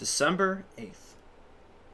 December 8th,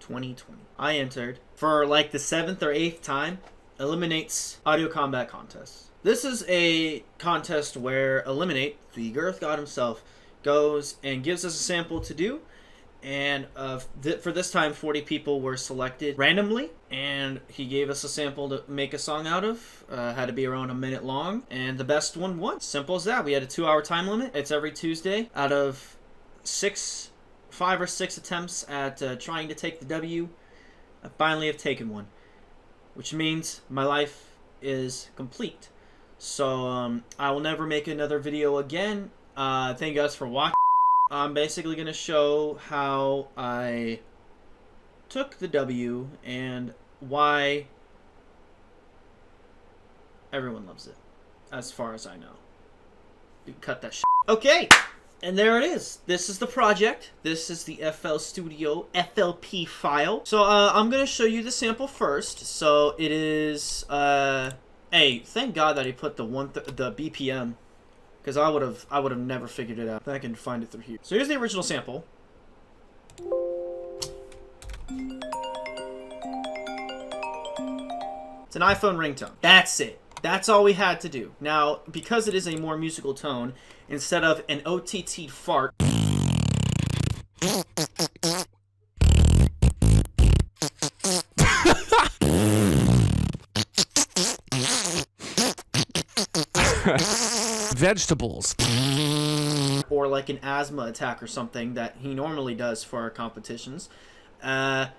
2020. I entered for like the 7th or 8th time Eliminate's audio combat contest. This is a contest where Eliminate, the Girth God himself, goes and gives us a sample to do. And for this time, 40 people were selected randomly, and he gave us a sample to make a song out of. Had to be around a minute long, and the best one won. Simple as that. We had a 2-hour time limit. It's every Tuesday. Out of 5 or 6 attempts at trying to take the W, I finally have taken one, which means my life is complete. So I will never make another video again. Thank you guys for watching. I'm basically going to show how I took the W and why everyone loves it, as far as I know. You cut that shit. Okay, and there it is. This is the project. This is the FL Studio FLP file. So I'm going to show you the sample first. So it is, hey, thank God that he put the BPM. Because I would have never figured it out. I can find it through here. So here's the original sample. It's an iPhone ringtone. That's it. That's all we had to do. Now, because it is a more musical tone, instead of an OTT fart, vegetables, or like an asthma attack or something that he normally does for our competitions, I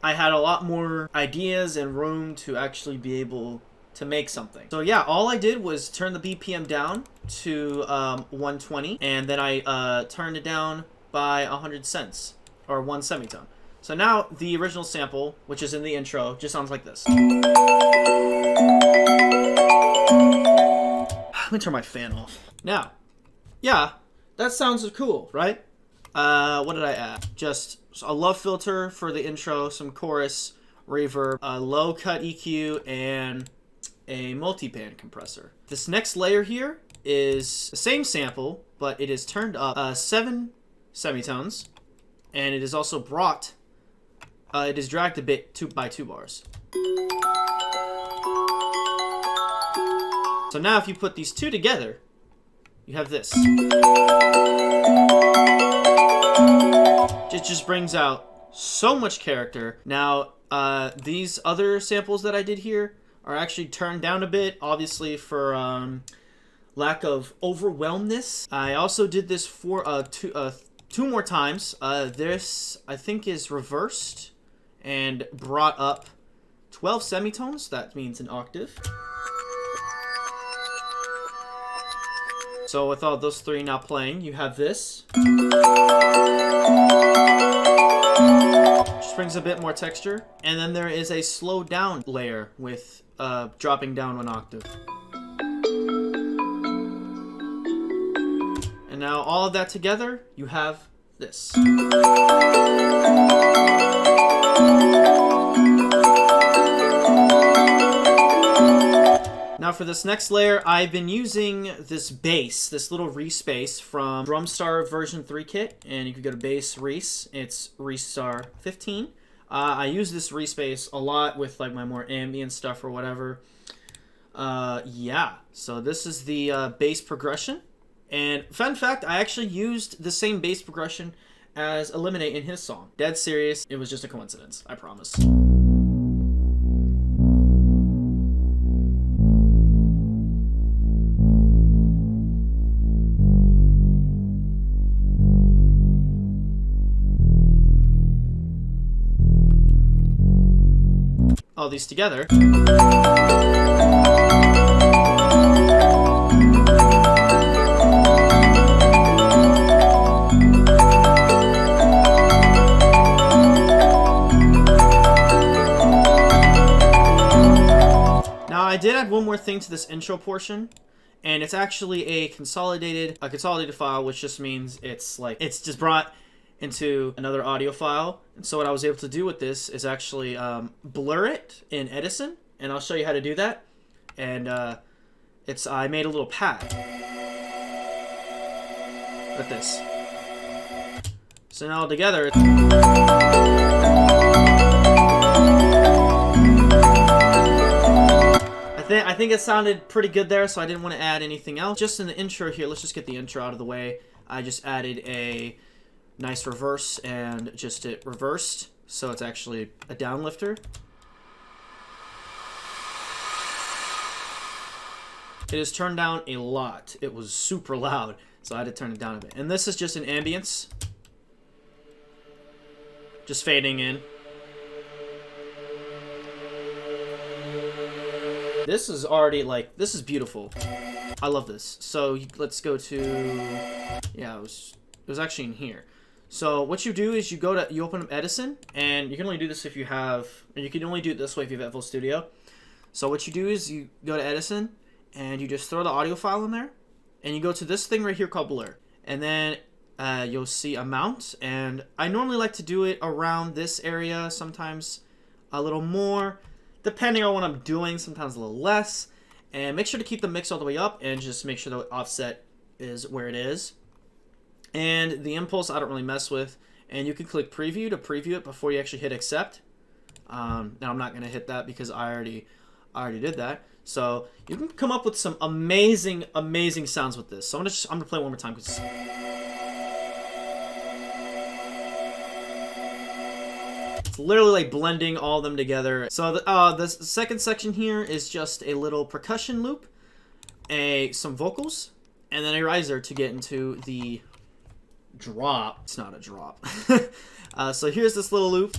had a lot more ideas and room to actually be able to make something. So yeah, all I did was turn the BPM down to 120, and then I turned it down by 100 cents, or 1 semitone. So now the original sample, which is in the intro, just sounds like this. Let me turn my fan off. Now, yeah, that sounds cool, right? What did I add? Just a low filter for the intro, some chorus, reverb, a low cut EQ, and a multi-band compressor. This next layer here is the same sample, but it is turned up 7 semitones, and it is also brought, it is dragged a bit by 2 bars. So now if you put these two together, you have this. It just brings out so much character. Now, these other samples that I did here are actually turned down a bit, obviously for lack of overwhelmness. I also did this for two more times. This, I think, is reversed and brought up 12 semitones. That means an octave. So with all those 3 now playing, you have this. Just brings a bit more texture. And then there is a slowed down layer with dropping down 1 octave. And now all of that together, you have this. Now for this next layer, I've been using this bass, this little Reese bass from Drumstar version 3 kit, and you can go to bass Reese. It's Reese Star 15. I use this Reese bass a lot with like my more ambient stuff or whatever. Yeah, so this is the bass progression. And fun fact, I actually used the same bass progression as Eliminate in his song. Dead serious, it was just a coincidence, I promise. All these together. Now I did add one more thing to this intro portion, and it's actually a consolidated file, which just means it's just brought into another audio file. And so what I was able to do with this is actually blur it in Edison, and I'll show you how to do that. And I made a little pad with this. So now together, I think it sounded pretty good there, so I didn't want to add anything else. Just in the intro here, let's just get the intro out of the way. I just added a nice reverse and just it reversed, so it's actually a downlifter. It is turned down a lot. It was super loud, so I had to turn it down a bit. And this is just an ambience. Just fading in. This is already, like, this is beautiful. I love this. So let's go to, yeah, it was actually in here. So what you do is you open up Edison, and you can only do this if you have, and you can only do it this way if you have FL Studio. So what you do is you go to Edison, and you just throw the audio file in there, and you go to this thing right here called blur, and then you'll see amount, and I normally like to do it around this area, sometimes a little more, depending on what I'm doing, sometimes a little less. And make sure to keep the mix all the way up, and just make sure the offset is where it is. And the impulse I don't really mess with, and you can click preview to preview it before you actually hit accept. Now I'm not going to hit that because I already did that. So you can come up with some amazing sounds with this. So I'm gonna play one more time because it's literally like blending all of them together. So the second section here is just a little percussion loop, some vocals, and then a riser to get into the drop. It's not a drop. So here's this little loop.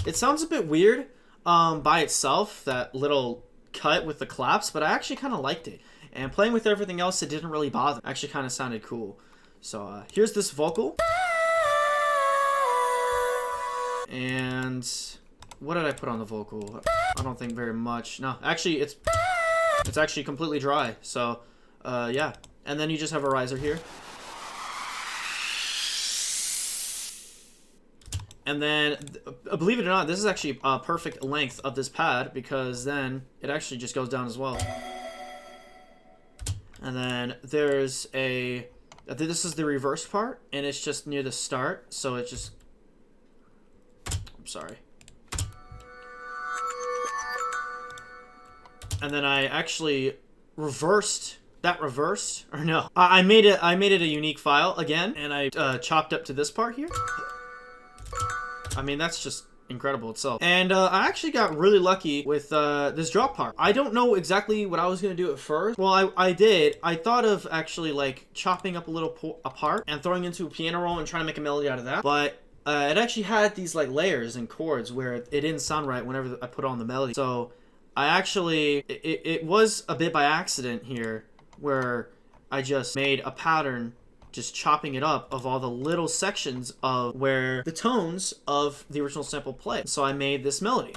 It sounds a bit weird by itself, that little cut with the claps, but I actually kind of liked it. And playing with everything else, it didn't really bother. It actually kind of sounded cool. So here's this vocal. And what did I put on the vocal? I don't think very much. No, actually it's actually completely dry. So yeah. And then you just have a riser here. And then, believe it or not, this is actually a perfect length of this pad, because then it actually just goes down as well. And then there's this is the reverse part, and it's just near the start, so it just, I'm sorry. And then I actually reversed, or no, I made it a unique file again, and I chopped up to this part here. I mean, that's just incredible itself. And I actually got really lucky with this drop part. I don't know exactly what I was going to do at first. Well, I did. I thought of actually like chopping up a little part and throwing into a piano roll and trying to make a melody out of that. But it actually had these like layers and chords where it didn't sound right whenever I put on the melody. So I actually, it was a bit by accident here where I just made a pattern, just chopping it up of all the little sections of where the tones of the original sample play. So I made this melody.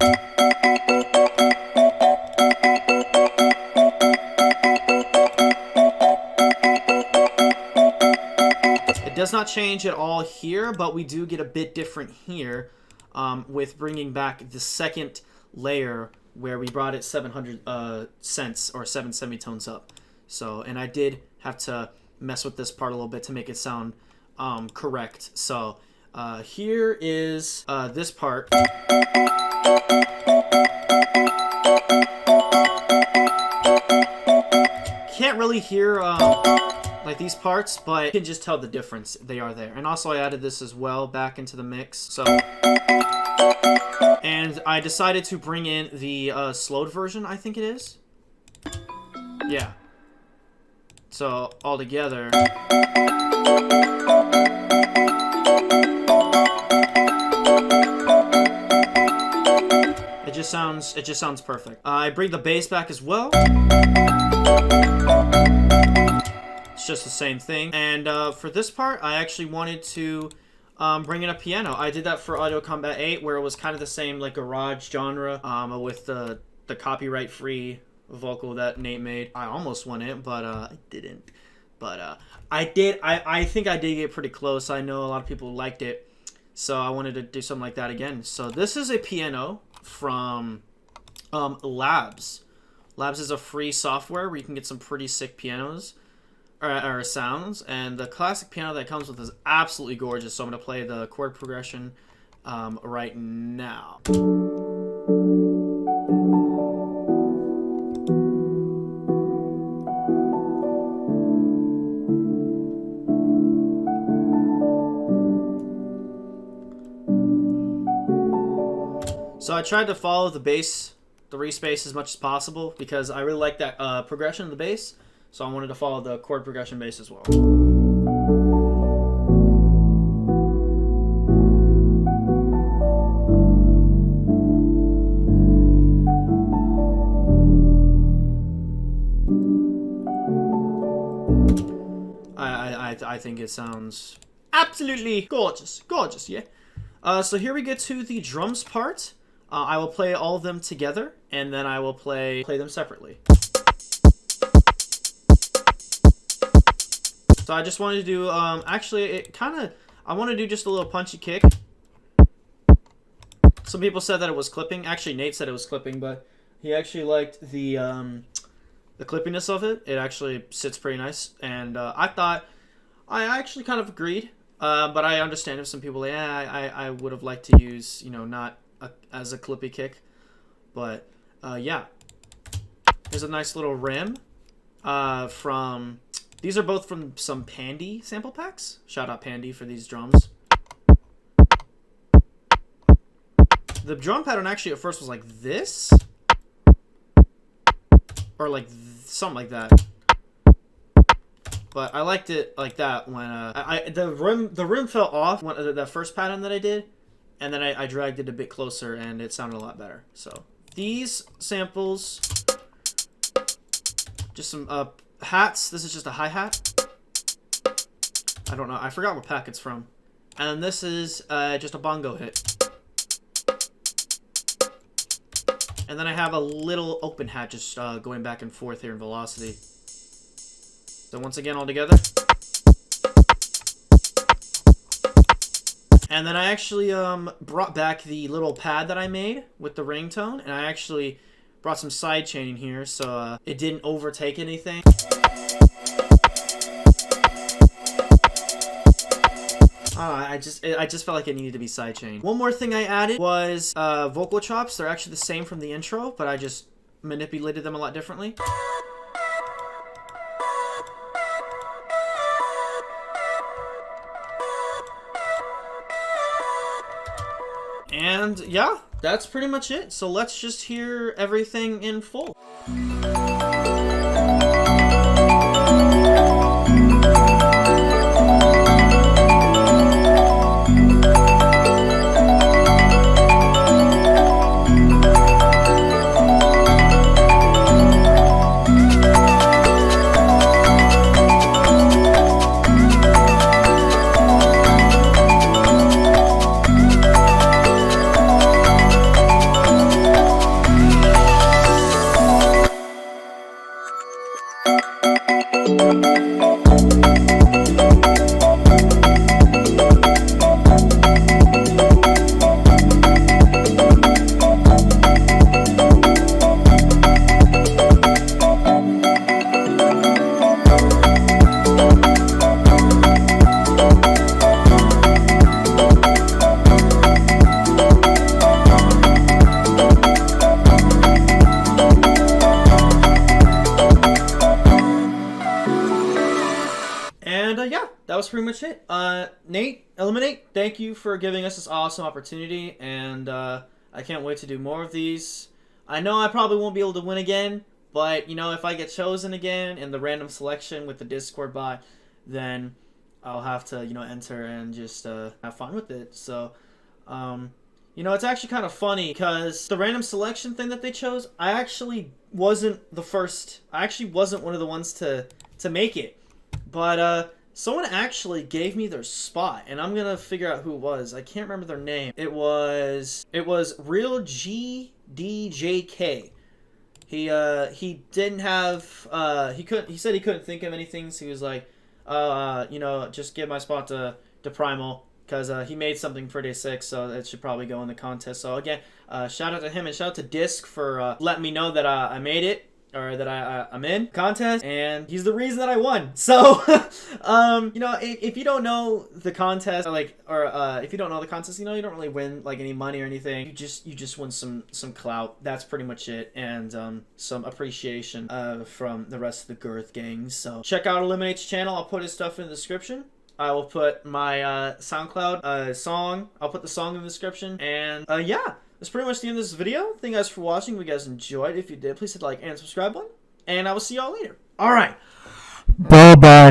It does not change at all here, but we do get a bit different here with bringing back the second layer where we brought it 700 cents or 7 semitones up. So, and I did have to mess with this part a little bit to make it sound correct. So here is this part. Can't really hear like these parts, but you can just tell the difference. They are there. And also I added this as well back into the mix. So, and I decided to bring in the slowed version, I think it is. Yeah. So all together, it just sounds perfect. I bring the bass back as well. It's just the same thing. And for this part, I actually wanted to bring in a piano. I did that for Audio Combat 8, where it was kind of the same like garage genre with the copyright-free vocal that Nate made. I almost won it, but I didn't. But I did. I think I did get pretty close. I know a lot of people liked it, so I wanted to do something like that again. So this is a piano from Labs. Labs is a free software where you can get some pretty sick pianos. or sounds, and the classic piano that comes with is absolutely gorgeous. So I'm going to play the chord progression right now. So I tried to follow the bass, the respace as much as possible because I really like that progression of the bass. So I wanted to follow the chord progression bass as well. I think it sounds absolutely gorgeous. Gorgeous, yeah? So here we get to the drums part. I will play all of them together, and then I will play them separately. So I just wanted to do, actually, I want to do just a little punchy kick. Some people said that it was clipping. Actually, Nate said it was clipping, but he actually liked the clippiness of it. It actually sits pretty nice, and I actually kind of agreed. But I understand if some people, I would have liked to use, not as a clippy kick. But, yeah. There's a nice little rim from... These are both from some Pandy sample packs. Shout out Pandy for these drums. The drum pattern actually at first was like this. Or like something like that. But I liked it like that when the rim fell off when the first pattern that I did, and then I dragged it a bit closer and it sounded a lot better. So these samples, just some hats. This is just a hi-hat. I don't know. I forgot what pack it's from. And this is just a bongo hit. And then I have a little open hat just going back and forth here in velocity. So once again, all together. And then I actually brought back the little pad that I made with the ringtone, and I actually brought some side chaining here so it didn't overtake anything. I just felt like it needed to be sidechained. One more thing I added was vocal chops. They're actually the same from the intro, but I just manipulated them a lot differently. And yeah, that's pretty much it. So let's just hear everything in full. Yeah, that was pretty much it. Nate, Eliminate, thank you for giving us this awesome opportunity, and I can't wait to do more of these. I know I probably won't be able to win again, but, if I get chosen again in the random selection with the Discord bot, then I'll have to, enter and just have fun with it. So, it's actually kind of funny because the random selection thing that they chose, I actually wasn't the first. I actually wasn't one of the ones to make it. But, someone actually gave me their spot, and I'm gonna figure out who it was. I can't remember their name. It was Real GDJK. He didn't have he said he couldn't think of anything, so he was like, just give my spot to Primal because he made something pretty sick, so it should probably go in the contest. So again, shout out to him and shout out to Disc for letting me know that I made it. or that I'm in contest, and he's the reason that I won. So, you know, if you don't know the contest, if you don't know the contest, you know, you don't really win like any money or anything. You just win some clout. That's pretty much it, and some appreciation from the rest of the Girth gang. So check out Eliminate's channel. I'll put his stuff in the description. I will put my SoundCloud song. I'll put the song in the description, and yeah. That's pretty much the end of this video. Thank you guys for watching. If you guys enjoyed, if you did, please hit the like and subscribe button. And I will see y'all later. Alright. Bye-bye.